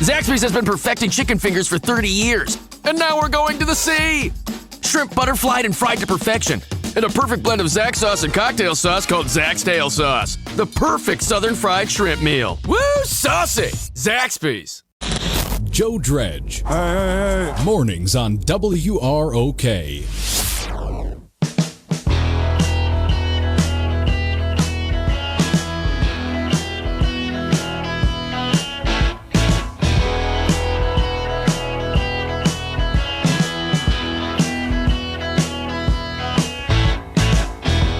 Zaxby's has been perfecting chicken fingers for 30 years. And now we're going to the sea. Shrimp butterflied and fried to perfection. And a perfect blend of Zax sauce and cocktail sauce called Zax Tail Sauce. The perfect southern fried shrimp meal. Woo, saucy! Zaxby's. Joe Dredge. Mornings on WROK.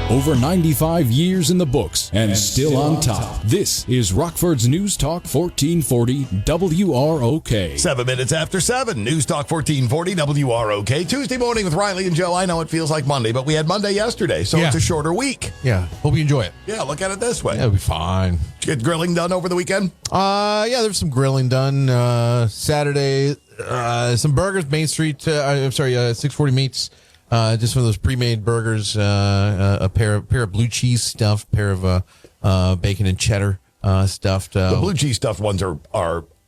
Over 95 years in the books and still on top. This is Rockford's News Talk 1440 WROK. 7 minutes after 7. News Talk 1440 WROK. Tuesday morning with Riley and Joe. I know it feels like Monday, but we had Monday yesterday, so it's a shorter week. Yeah. Hope you enjoy it. Yeah, look at it this way. It'll be fine. Did you get grilling done over the weekend? Yeah, there's some grilling done. Saturday, some burgers, Main Street. 640 Meats. Just one of those pre-made burgers, a pair of blue cheese stuffed, pair of bacon and cheddar stuffed. The blue cheese stuffed ones are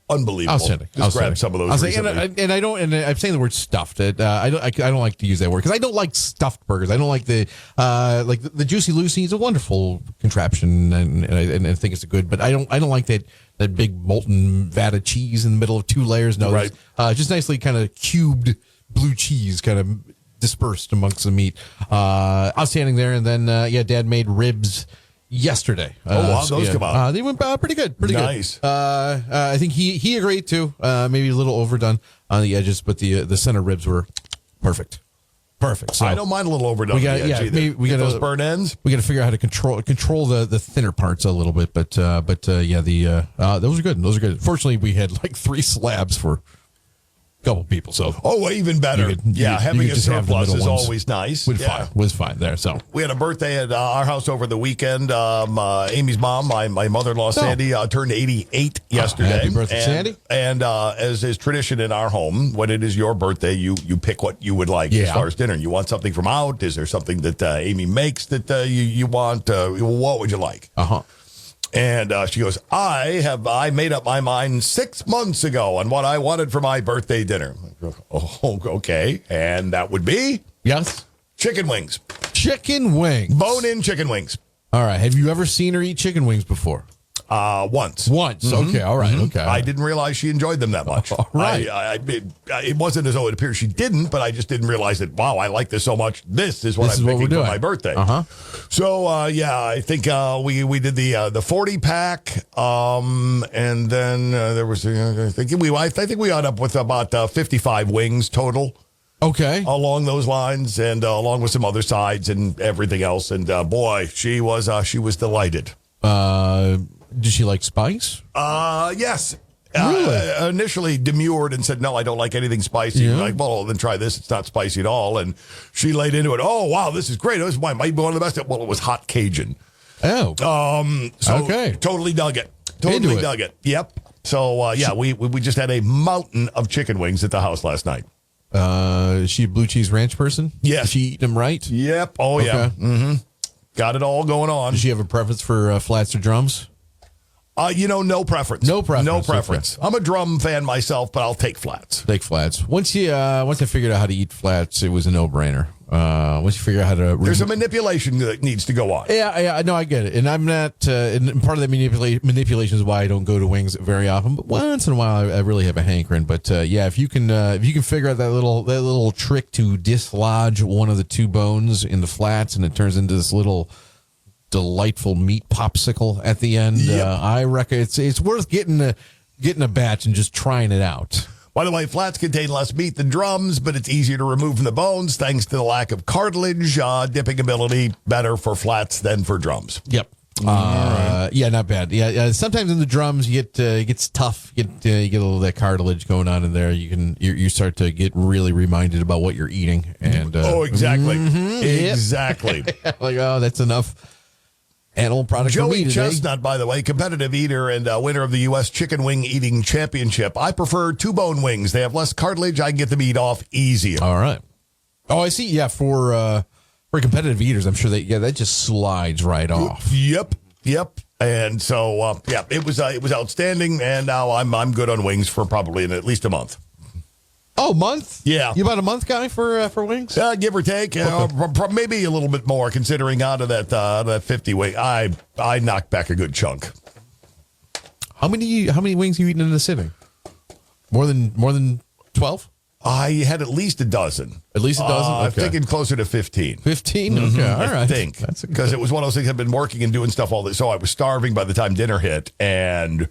unbelievable. Outstanding. Just grab some of those. I'm saying the word stuffed. I don't like to use that word because I don't like stuffed burgers. I don't like the Juicy Lucy is a wonderful contraption and I think it's good, but I don't like that big molten vat of cheese in the middle of two layers. No, right. Just nicely kind of cubed blue cheese kind of dispersed amongst the meat. Outstanding there. And then, Dad made ribs yesterday. Those come out. They went pretty good. Nice. Good. I think he agreed too. Maybe a little overdone on the edges, but the center ribs were perfect. So I don't mind a little overdone. We got those burn ends. We got to figure out how to control the thinner parts a little bit, but those are good. Those are good. Fortunately, we had like 3 slabs for couple people, so even better. Having a surplus is always nice. Was fine there. So we had a birthday at our house over the weekend. Amy's mom, my mother-in-law Sandy, turned 88 yesterday. Happy birthday, Sandy! And as is tradition in our home, when it is your birthday, you pick what you would like as far as dinner. You want something from out? Is there something that Amy makes that you want? What would you like? And she goes, I made up my mind 6 months ago on what I wanted for my birthday dinner. Oh, okay. And that would be? Yes. Chicken wings. Chicken wings. Bone-in chicken wings. All right. Have you ever seen her eat chicken wings before? Once. Mm-hmm. Okay. All right. Mm-hmm. Okay. I didn't realize she enjoyed them that much. All right. It wasn't as though it appears she didn't, but I just didn't realize that, wow, I like this so much. This is what I'm picking for my birthday. So, I think we did the 40 pack. And then there was, I think we got up with about 55 wings total. Okay. Along those lines and along with some other sides and everything else. And boy, she was delighted. Did she like spice? Yes. Really? Initially demurred and said, no, I don't like anything spicy. Yeah. Like, well, then try this. It's not spicy at all. And she laid into it. Oh, wow, this is great. This might be one of the best. Well, it was hot Cajun. Oh. Totally dug it. Totally dug it. Yep. So, we just had a mountain of chicken wings at the house last night. Is she a blue cheese ranch person? Yes. Did she eat them right? Yep. Oh, yeah. Mm-hmm. Got it all going on. Does she have a preference for flats or drums? No preference. No preference. Okay. I'm a drum fan myself, but I'll take flats. Take flats. Once I figured out how to eat flats, it was a no-brainer. Once you figure out how to... There's a manipulation that needs to go on. Yeah, no, I get it. And I'm not... and part of the manipulation is why I don't go to wings very often. But once in a while, I really have a hankering. But if you can figure out that little trick to dislodge one of the 2 bones in the flats, and it turns into this little delightful meat popsicle at the end. I reckon it's worth getting a batch and just trying it out. By the way, flats contain less meat than drums, but it's easier to remove from the bones thanks to the lack of cartilage. Dipping ability better for flats than for drums. Yep. Yeah, not bad. Yeah, sometimes in the drums it gets tough. You get a little of that cartilage going on in there. You start to get really reminded about what you're eating. And exactly, exactly. Like, that's enough animal product for me Joey today. Chestnut, by the way, competitive eater and winner of the U.S. Chicken Wing Eating Championship. I prefer 2-bone wings. They have less cartilage. I can get the meat off easier. All right. Oh, I see. Yeah, for competitive eaters, I'm sure that just slides right off. Yep. And so, it was outstanding. And now I'm good on wings for probably at least a month. Oh, month? Yeah. You about a month guy for wings? Give or take, maybe a little bit more, considering out of that 50 wing, I knocked back a good chunk. How many wings you eating in a sitting? More than 12? I had at least a dozen. At least a dozen? I'm thinking closer to 15. 15? Okay, all right. I think. Because it was one of those things I've been working and doing stuff all day. So I was starving by the time dinner hit, and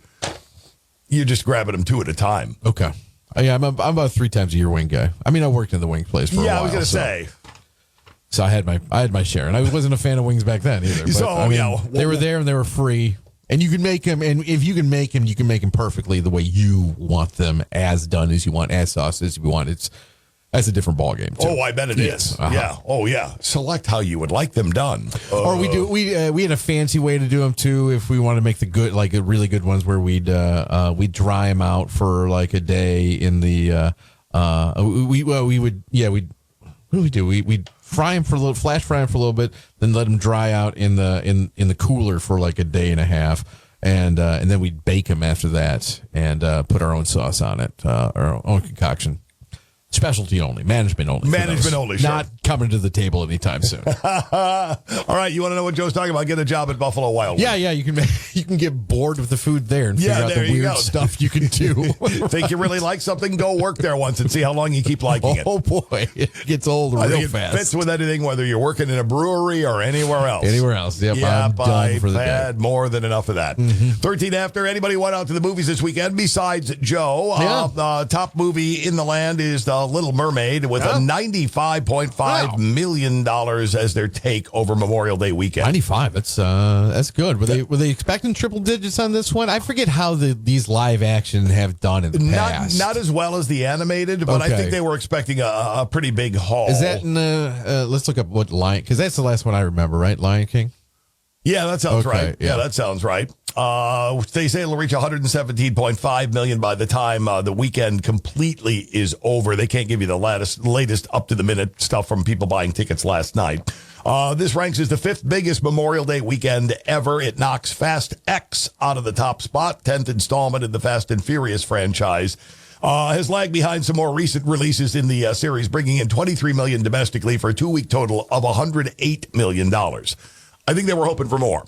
you're just grabbing them 2 at a time. Okay. Yeah, I'm about 3 times a year wing guy. I mean, I worked in the wing place for a while. I was going to say. So I had my share, and I wasn't a fan of wings back then either. But, So, they were there and they were free. And you can make them, and if you can make them, you can make them perfectly the way you want them, as done as you want, as sauced as you want. That's a different ballgame, too. Oh, I bet it is. Uh-huh. Yeah. Oh, yeah. Select how you would like them done. Or we had a fancy way to do them, too, if we want to make the good, like really good ones where we'd dry them out for like a day in the, we'd fry them for a little, flash fry them for a little bit, then let them dry out in the cooler for like a day and a half, and then we'd bake them after that and put our own sauce on it, our own concoction. Specialty only, management only. Management only, sure. Not coming to the table anytime soon. All right, you want to know what Joe's talking about? Get a job at Buffalo Wild Wings. Yeah, you can get bored with the food there and figure out the weird stuff you can do. Think you really like something? Go work there once and see how long you keep liking it. Oh boy, it gets old real fast. It fits with anything, whether you're working in a brewery or anywhere else. Yep, I'm done for the day. I've had more than enough of that. 13 after. Anybody went out to the movies this weekend besides Joe? The top movie in the land is The Little Mermaid with a $95.5 million as their take over Memorial Day weekend. 95. That's good. Were they expecting triple digits on this one? I forget how these live action have done in the past. Not as well as the animated, but I think they were expecting a pretty big haul. Is that in let's look up what Lion, because that's the last one I remember, right? Lion King? Yeah, that sounds right. Yeah, that sounds right. They say it'll reach $117.5 million by the time the weekend completely is over. They can't give you the latest up-to-the-minute stuff from people buying tickets last night. This ranks as the 5th biggest Memorial Day weekend ever. It knocks Fast X out of the top spot, 10th installment in the Fast and Furious franchise. Has lagged behind some more recent releases in the series, bringing in $23 million domestically for a 2-week total of $108 million. I think they were hoping for more.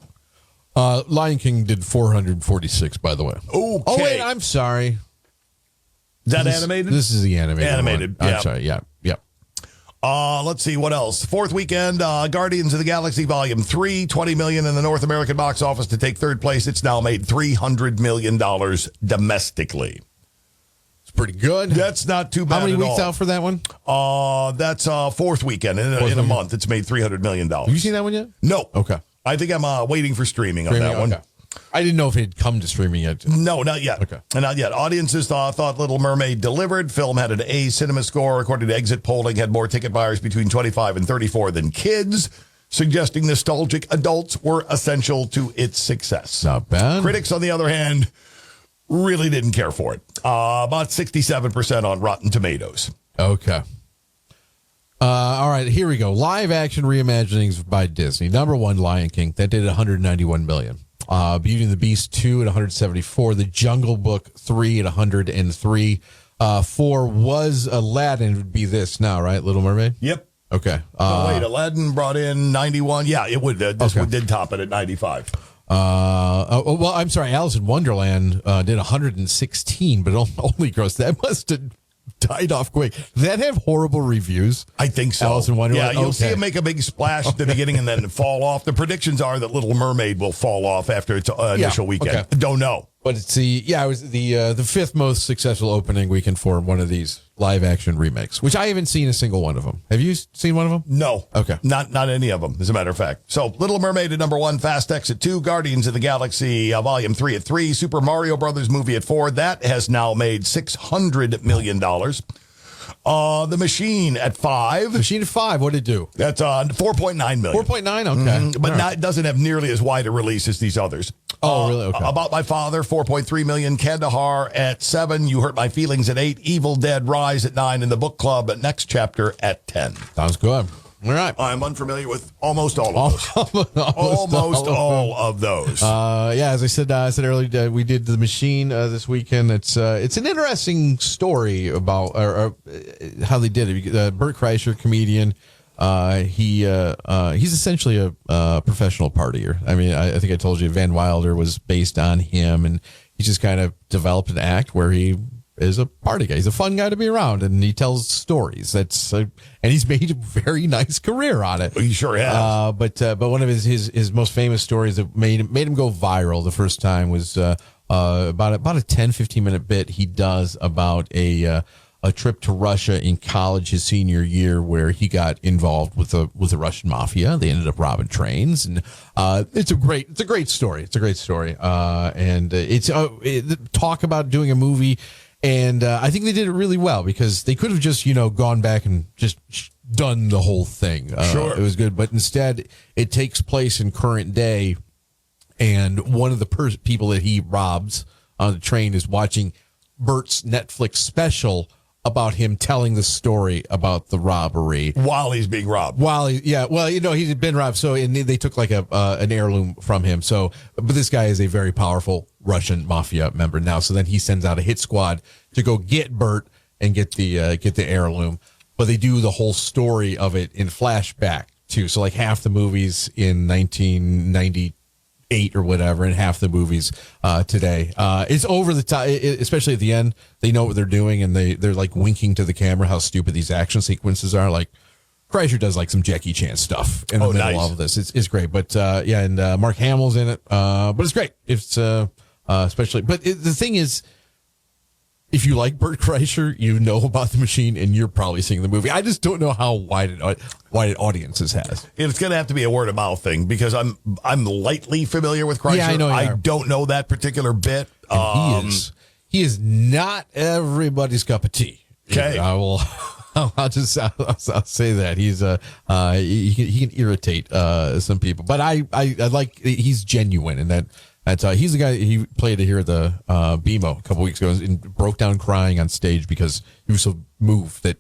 Lion King did 446, by the way. Okay. Oh, wait, I'm sorry. Is that animated? This is the animated Animated, one. yeah. I'm sorry, yeah. Let's see, what else? 4th weekend, Guardians of the Galaxy Volume 3, $20 million in the North American box office to take 3rd place. It's now made $300 million domestically. It's pretty good. That's not too bad. How many at weeks all. out for that one? That's 4th weekend. In a month, it's made $300 million. Have you seen that one yet? No. Okay. I think I'm waiting for streaming on that one. Okay. I didn't know if it had come to streaming yet. No, not yet. Okay. Not yet. Audiences thought Little Mermaid delivered. Film had an A cinema score. According to exit polling, had more ticket buyers between 25 and 34 than kids, suggesting nostalgic adults were essential to its success. Not bad. Critics, on the other hand, really didn't care for it. About 67% on Rotten Tomatoes. Okay. All right, here we go. Live action reimaginings by Disney. Number 1, Lion King. That did $191 million. Beauty and the Beast 2 at 174. The Jungle Book 3 at 103. 4 was Aladdin. It would be this now, right? Little Mermaid? Yep. Okay. Wait, Aladdin brought in 91. Yeah, it would. This one did top it at 95. Well, I'm sorry. Alice in Wonderland did 116, but only gross. That must have died off quick. Did that have horrible reviews? I think so. Alice in Wonderland? Yeah, you'll see it make a big splash at the beginning and then fall off. The predictions are that Little Mermaid will fall off after its initial weekend. Okay. Don't know. But it's it was the 5th most successful opening weekend for one of these live action remakes, which I haven't seen a single one of them. Have you seen one of them? No. Okay. Not any of them, as a matter of fact. So Little Mermaid at number 1, Fast X at 2, Guardians of the Galaxy Volume 3 at 3, Super Mario Brothers movie at 4. That has now made $600 million. The Machine at 5. Machine at 5. What did it do? That's 4.9 million. 4.9. Okay. But it doesn't have nearly as wide a release as these others. Oh, really? Okay. About My Father, 4.3 million. Kandahar at 7. You Hurt My Feelings at 8. Evil Dead Rise at 9. And The Book Club at Next Chapter at 10. Sounds good. All right. I'm unfamiliar with almost all of those. almost all of those. As I said earlier, we did The Machine this weekend. It's an interesting story about how they did it. Bert Kreischer, comedian. He's essentially a professional partier. I mean, I think I told you Van Wilder was based on him, and he just kind of developed an act where he is a party guy. He's a fun guy to be around, and he tells stories. And he's made a very nice career on it. He sure has. But one of his most famous stories that made him go viral the first time was about a 10-15 minute bit he does about a trip to Russia in college his senior year, where he got involved with the Russian mafia. They ended up robbing trains, and it's a great story. It's a great story, and it's talk about doing a movie. And I think they did it really well, because they could have just, gone back and just done the whole thing. Sure. It was good. But instead, it takes place in current day. And one of the people that he robs on the train is watching Bert's Netflix special about him telling the story about the robbery while he's being robbed. He had been robbed. So they took like an heirloom from him. So, but this guy is a very powerful Russian mafia member now. So then he sends out a hit squad to go get Bert and get the heirloom. But they do the whole story of it in flashback too. So like half the movies in 1998 or whatever, and half the movies today. It's over the top, especially at the end. They know what they're doing, and they're like winking to the camera how stupid these action sequences are. Like Kreischer does like some Jackie Chan stuff in the middle of this. It's great. But and Mark Hamill's in it. But it's great. It's especially. But the thing is, if you like Bert Kreischer, you know about The Machine, and you're probably seeing the movie. I just don't know how wide audiences has. It's going to have to be a word of mouth thing, because I'm lightly familiar with Kreischer. Yeah, I know. I don't know that particular bit. He is not everybody's cup of tea. Okay, I'll say that he's he can irritate some people, but I like, he's genuine in that. He's the guy, he played it here at the BMO a couple weeks ago and broke down crying on stage because he was so moved that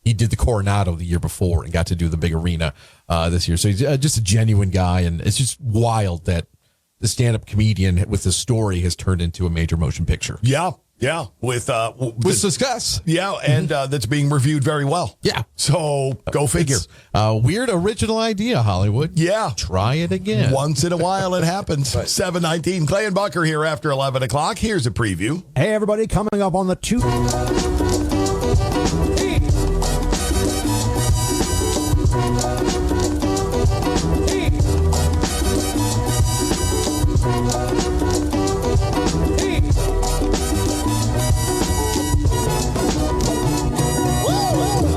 he did the Coronado the year before and got to do the big arena this year. So he's just a genuine guy, and it's just wild that the stand-up comedian with the story has turned into a major motion picture. Yeah, with success. Yeah, and that's being reviewed very well. Yeah. So go figure. Weird original idea, Hollywood. Yeah. Try it again. Once in a while it happens. Right. 7:19. Clay and Bucker here after 11 o'clock. Here's a preview. Hey, everybody, coming up on the two.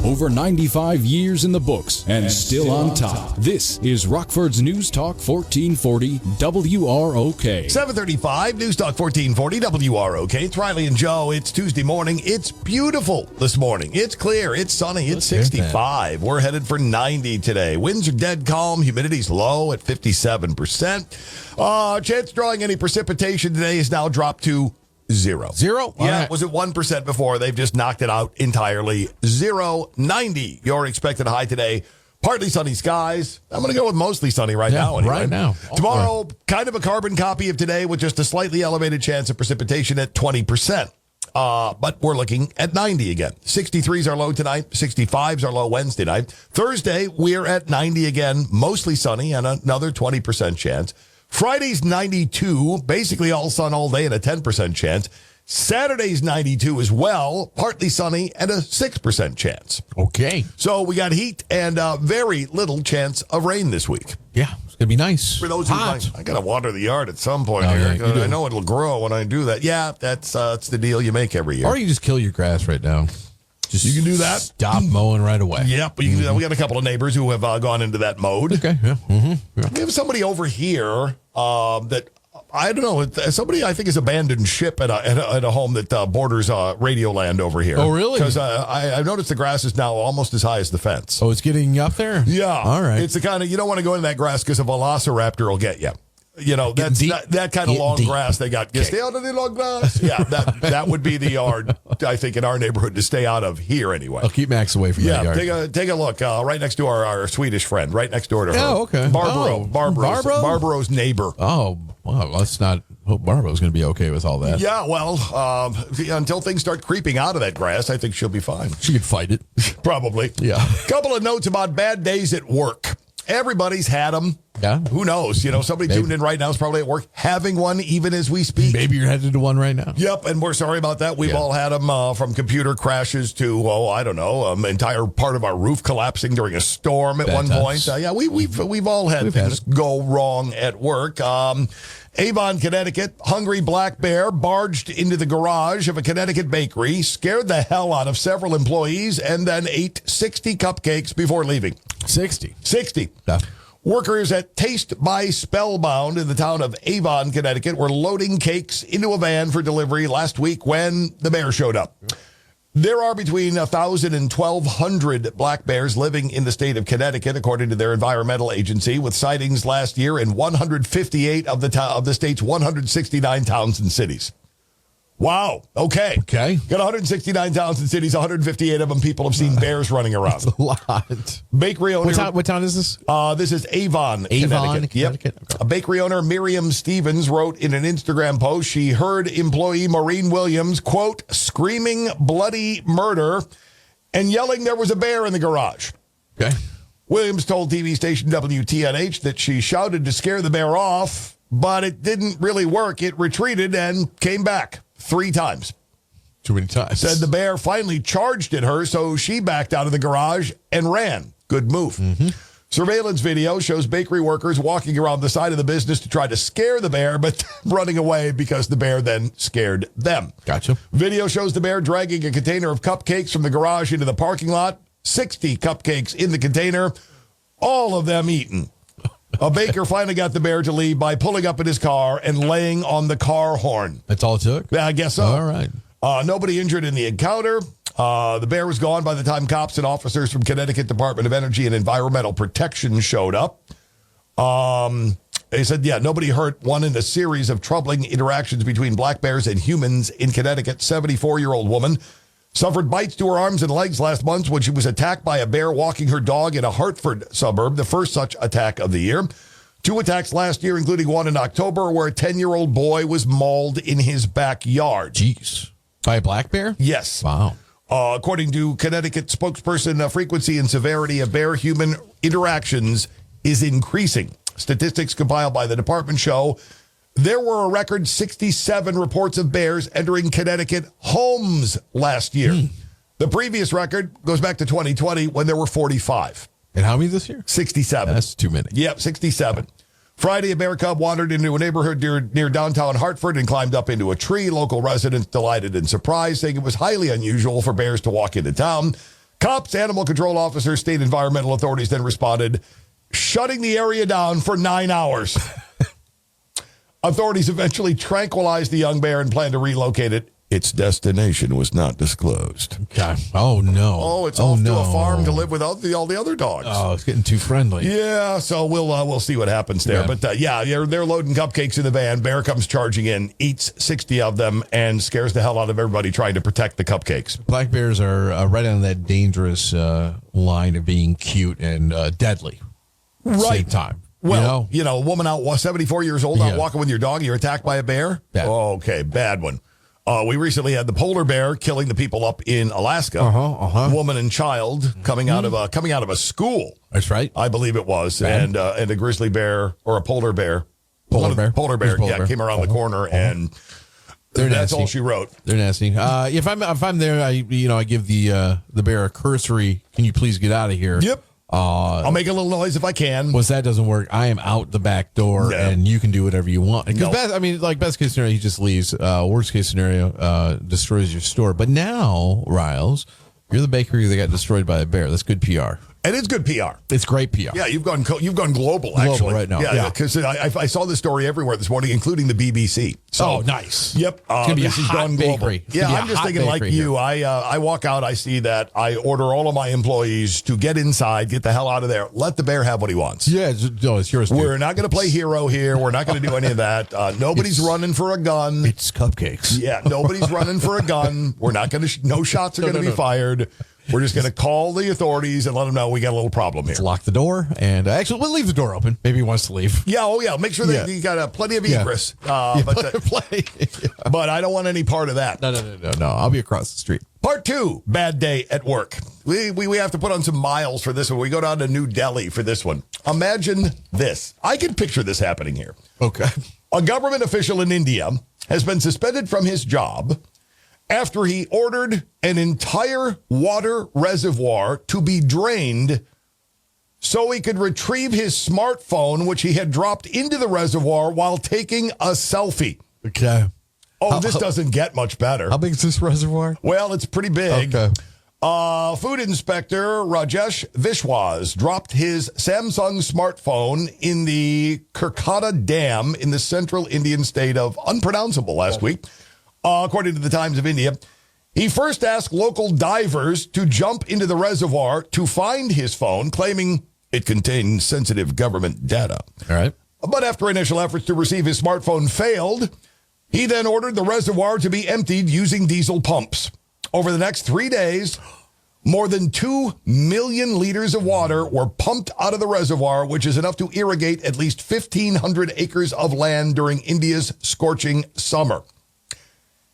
Over 95 years in the books and still on top. This is Rockford's News Talk 1440 WROK. 7:35 News Talk 1440 WROK. It's Riley and Joe. It's Tuesday morning. It's beautiful this morning. It's clear. It's sunny. It's 65. We're headed for 90 today. Winds are dead calm. Humidity's low at 57%. Chance of drawing any precipitation today is now dropped to zero. Zero? Yeah, right. Was it 1% before? They've just knocked it out entirely. 90. Your expected high today. Partly sunny skies. I'm going to go with mostly sunny right now. Anyway. Right now. Tomorrow, kind of a carbon copy of today with just a slightly elevated chance of precipitation at 20%. But we're looking at 90 again. 63s are low tonight. 65s are low Wednesday night. Thursday, we're at 90 again. Mostly sunny and another 20% chance. Friday's 92, basically all sun all day and a 10% chance. Saturday's 92 as well, partly sunny and a 6% chance. Okay. So we got heat and very little chance of rain this week. Yeah, it's going to be nice. For those who I got to water the yard at some point here. Yeah, I know it'll grow when I do that. Yeah, that's the deal you make every year. Or you just kill your grass right now. You can do that. Stop mowing right away. Yep. You can do that. We got a couple of neighbors who have gone into that mode. Okay. Yeah. Mm-hmm. Yeah. We have somebody over here that, I don't know, somebody I think has abandoned ship at a home that borders Radioland over here. Oh, really? Because I noticed the grass is now almost as high as the fence. Oh, it's getting up there? Yeah. All right. It's the kind of, you don't want to go into that grass because a velociraptor will get you. that's deep. that kind of Get long deep. grass they got. Stay out of the long grass. Yeah, that would be the yard, I think, in our neighborhood to stay out of here anyway. I'll keep Max away from that yard. Take a look right next to our Swedish friend, right next door to her. Oh, okay. Barbaro's neighbor. Oh, well, let's not hope Barbara's going to be okay with all that. Yeah, well, until things start creeping out of that grass, I think she'll be fine. She could fight it. Probably. Yeah. Couple of notes about bad days at work. Everybody's had them. Yeah. Who knows? Somebody tuned in right now is probably at work having one even as we speak. Maybe you're headed to one right now. Yep, and we're sorry about that. We've all had them from computer crashes to, I don't know, entire part of our roof collapsing during a storm at one point. We've all had things go wrong at work. Avon, Connecticut, hungry black bear barged into the garage of a Connecticut bakery, scared the hell out of several employees, and then ate 60 cupcakes before leaving. 60. Yeah. Workers at Taste by Spellbound in the town of Avon, Connecticut, were loading cakes into a van for delivery last week when the bear showed up. There are between 1,000 and 1,200 black bears living in the state of Connecticut, according to their environmental agency, with sightings last year in 158 of the state's 169 towns and cities. Wow. Okay. Got 169 towns and cities, 158 of them people have seen bears running around. That's a lot. Bakery owner. What town is this? This is Avon, Connecticut. Connecticut. Yep. Okay. A bakery owner, Miriam Stevens, wrote in an Instagram post she heard employee Maureen Williams, quote, screaming bloody murder and yelling there was a bear in the garage. Okay. Williams told TV station WTNH that she shouted to scare the bear off, but it didn't really work. It retreated and came back 3 times. Too many times. Said the bear finally charged at her, so she backed out of the garage and ran. Good move. Mm-hmm. Surveillance video shows bakery workers walking around the side of the business to try to scare the bear, but running away because the bear then scared them. Gotcha. Video shows the bear dragging a container of cupcakes from the garage into the parking lot. 60 cupcakes in the container, all of them eaten. A baker finally got the bear to leave by pulling up in his car and laying on the car horn. That's all it took? I guess so. All right. Nobody injured in the encounter. The bear was gone by the time cops and officers from Connecticut Department of Energy and Environmental Protection showed up. They said, nobody hurt. One in a series of troubling interactions between black bears and humans in Connecticut. 74-year-old woman suffered bites to her arms and legs last month when she was attacked by a bear walking her dog in a Hartford suburb, the first such attack of the year. 2 attacks last year, including one in October, where a 10-year-old boy was mauled in his backyard. Jeez. By a black bear? Yes. Wow. According to Connecticut spokesperson, frequency and severity of bear-human interactions is increasing. Statistics compiled by the department show there were a record 67 reports of bears entering Connecticut homes last year. The previous record goes back to 2020 when there were 45. And how many this year? 67. That's too many. Yep, 67. Friday, a bear cub wandered into a neighborhood near downtown Hartford and climbed up into a tree. Local residents delighted and surprised, saying it was highly unusual for bears to walk into town. Cops, animal control officers, state environmental authorities then responded, shutting the area down for 9 hours. Authorities eventually tranquilized the young bear and planned to relocate it. Its destination was not disclosed. Okay. Oh, no. Oh, it's off to a farm to live with all the other dogs. Oh, it's getting too friendly. Yeah, so we'll see what happens there. Yeah. But they're loading cupcakes in the van. Bear comes charging in, eats 60 of them, and scares the hell out of everybody trying to protect the cupcakes. Black bears are right on that dangerous line of being cute and deadly. Right. Same time. Well, a woman out 74 years old out walking with your dog, you're attacked by a bear? Bad. Oh, okay, bad one. We recently had the polar bear killing the people up in Alaska. Woman and child coming out of a school. That's right. I believe it was. Bad. And a grizzly bear or a polar bear. Polar bear Came around the corner and They're that's nasty. all she wrote. They're nasty. If I'm there, I give the bear a cursory. Can you please get out of here? Yep. I'll make a little noise if I can. Once that doesn't work, I am out the back door, and you can do whatever you want. Because best case scenario, he just leaves. Worst case scenario, destroys your store. But now, Riles, you're the bakery that got destroyed by a bear. That's good PR. And it's good PR. It's great PR. Yeah, you've gone global, actually. Right now. Yeah, because I saw this story everywhere this morning, including the BBC. So, nice. Yep. It's going to be a this has hot gone global. bakery. Yeah, I'm just thinking like you. I walk out, I see that. I order all of my employees to get inside, get the hell out of there. Let the bear have what he wants. Yeah, it's yours, too. We're not going to play hero here. We're not going to do any of that. Nobody's running for a gun. It's cupcakes. Yeah, nobody's running for a gun. We're not going to, no shots are going to be fired. We're just going to call the authorities and let them know we got a little problem here. Let's lock the door and actually we'll leave the door open. Maybe he wants to leave. Yeah, make sure that you got plenty of egress. But I don't want any part of that. No. I'll be across the street. Part 2, bad day at work. We have to put on some miles for this one. We go down to New Delhi for this one. Imagine this. I can picture this happening here. Okay. A government official in India has been suspended from his job after he ordered an entire water reservoir to be drained so he could retrieve his smartphone, which he had dropped into the reservoir while taking a selfie. Okay. This doesn't get much better. How big is this reservoir? Well, it's pretty big. Okay. Food inspector Rajesh Vishwas dropped his Samsung smartphone in the Kurkata Dam in the central Indian state of unpronounceable last week. According to the Times of India, he first asked local divers to jump into the reservoir to find his phone, claiming it contained sensitive government data. All right. But after initial efforts to receive his smartphone failed, he then ordered the reservoir to be emptied using diesel pumps. Over the next 3 days, more than 2 million liters of water were pumped out of the reservoir, which is enough to irrigate at least 1,500 acres of land during India's scorching summer.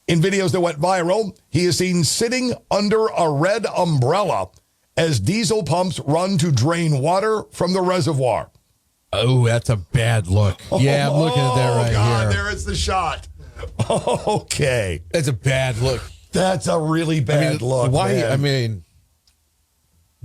In videos that went viral, he is seen sitting under a red umbrella as diesel pumps run to drain water from the reservoir. Oh, that's a bad look. Yeah, I'm looking at that right here. There is the shot. Okay. That's a bad look. That's a really bad look. Why? Man. I mean,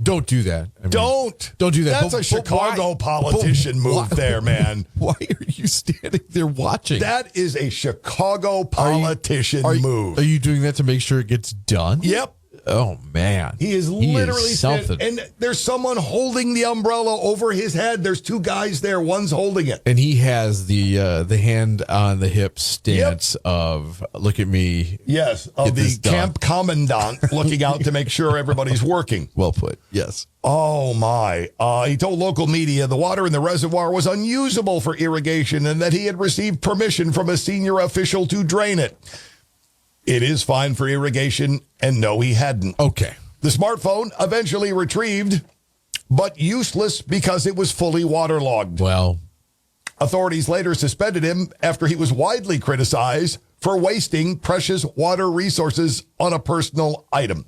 don't do that. Don't do that. That's a Chicago politician move there, man. Why are you standing there watching? That is a Chicago politician move. Are you doing that to make sure it gets done? Yep. Oh, man. He is literally something. and there's someone holding the umbrella over his head. There's 2 guys there. One's holding it. And he has the hand on the hip stance of, look at me. Yes, of the camp commandant looking out to make sure everybody's working. Well put. Yes. Oh, my. He told local media the water in the reservoir was unusable for irrigation and that he had received permission from a senior official to drain it. It is fine for irrigation, and no, he hadn't. Okay. The smartphone eventually retrieved, but useless because it was fully waterlogged. Well, authorities later suspended him after he was widely criticized for wasting precious water resources on a personal item.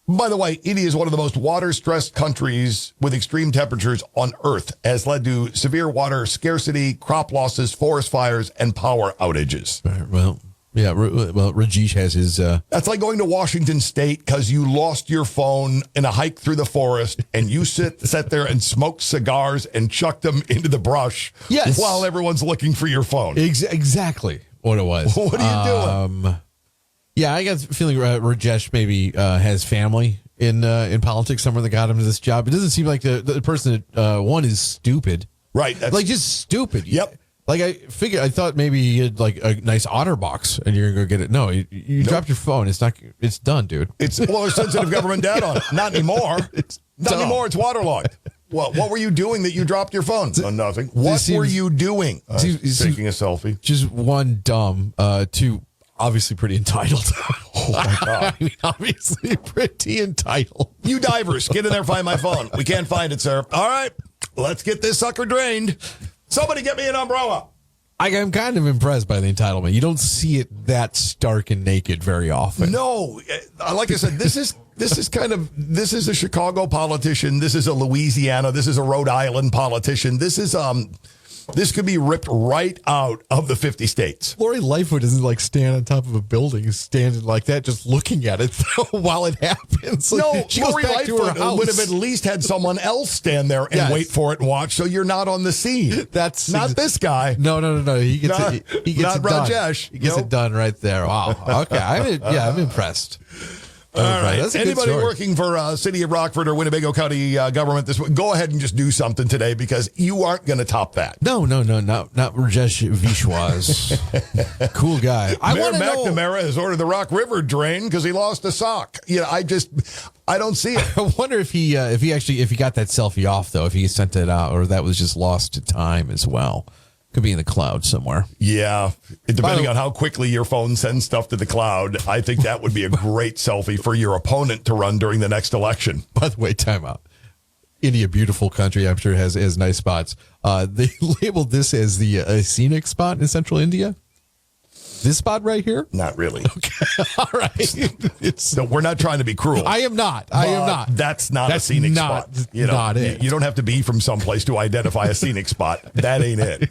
By the way, India is one of the most water-stressed countries with extreme temperatures on Earth, has led to severe water scarcity, crop losses, forest fires, and power outages. well, yeah. Well, Rajesh has his. That's like going to Washington State because you lost your phone in a hike through the forest, and you sat there and smoked cigars and chucked them into the brush. Yes. While everyone's looking for your phone. Exactly what it was. What are you doing? Yeah, I got the feeling Rajesh maybe has family in politics somewhere that got him to this job. It doesn't seem like the person that one is stupid. Right. That's, like just stupid. Yep. Like I thought maybe he had like a nice honor box and you're gonna go get it. No, you dropped your phone. It's done, dude. It's there's sensitive government data on it. Not anymore. Not dumb. anymore. It's waterlogged. What were you doing that you dropped your phone? Nothing. What were you doing? Taking a selfie. Just one dumb, two obviously pretty entitled. Oh my God. I mean, obviously pretty entitled. You divers, get in there, find my phone. We can't find it, sir. All right, let's get this sucker drained. Somebody get me an umbrella. I'm kind of impressed by the entitlement. You don't see it that stark and naked very often. No, like I said, this is a Chicago politician. This is a Louisiana. This is a Rhode Island politician. This could be ripped right out of the 50 states. Lori Lightfoot doesn't like stand on top of a building, standing like that, just looking at it while it happens. Like, no, she Lori goes back to her Lightfoot house. would have at least had someone else stand there and wait for it and watch, so you're not on the scene. That's not this guy. No. He gets not, it. He gets not it done. Rajesh. He gets it done right there. Wow. Okay. I'm impressed. All right. That's a good Anybody story. working for City of Rockford or Winnebago County government this week, go ahead and just do something today because you aren't going to top that. No, not Rajesh Vishwas. Cool guy. I Mayor want to know. McNamara has ordered the Rock River drained because he lost a sock. I don't see it. I wonder if he got that selfie off though, if he sent it out, or that was just lost to time as well. Could be in the cloud somewhere. Yeah, depending on how quickly your phone sends stuff to the cloud, I think that would be a great selfie for your opponent to run during the next election. By the way, time out. India, beautiful country. I'm sure has nice spots. They labeled this as the scenic spot in central India. This spot right here? Not really. Okay. All right. So we're not trying to be cruel. I am not. That's not a scenic spot. Not it. You don't have to be from someplace to identify a scenic spot. That ain't it.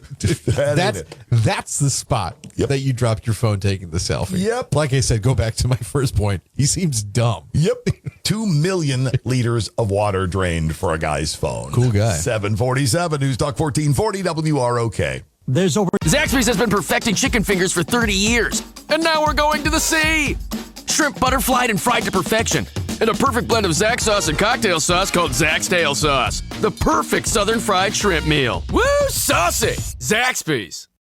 That's the spot that you dropped your phone taking the selfie. Yep. Like I said, go back to my first point. He seems dumb. Yep. 2 million liters of water drained for a guy's phone. Cool guy. 747 News Talk 1440 WROK. There's over Zaxby's has been perfecting chicken fingers for 30 years. And now we're going to the sea. Shrimp butterflied and fried to perfection. And a perfect blend of Zax sauce and cocktail sauce called Zax Tail Sauce. The perfect southern fried shrimp meal. Woo, saucy! Zaxby's.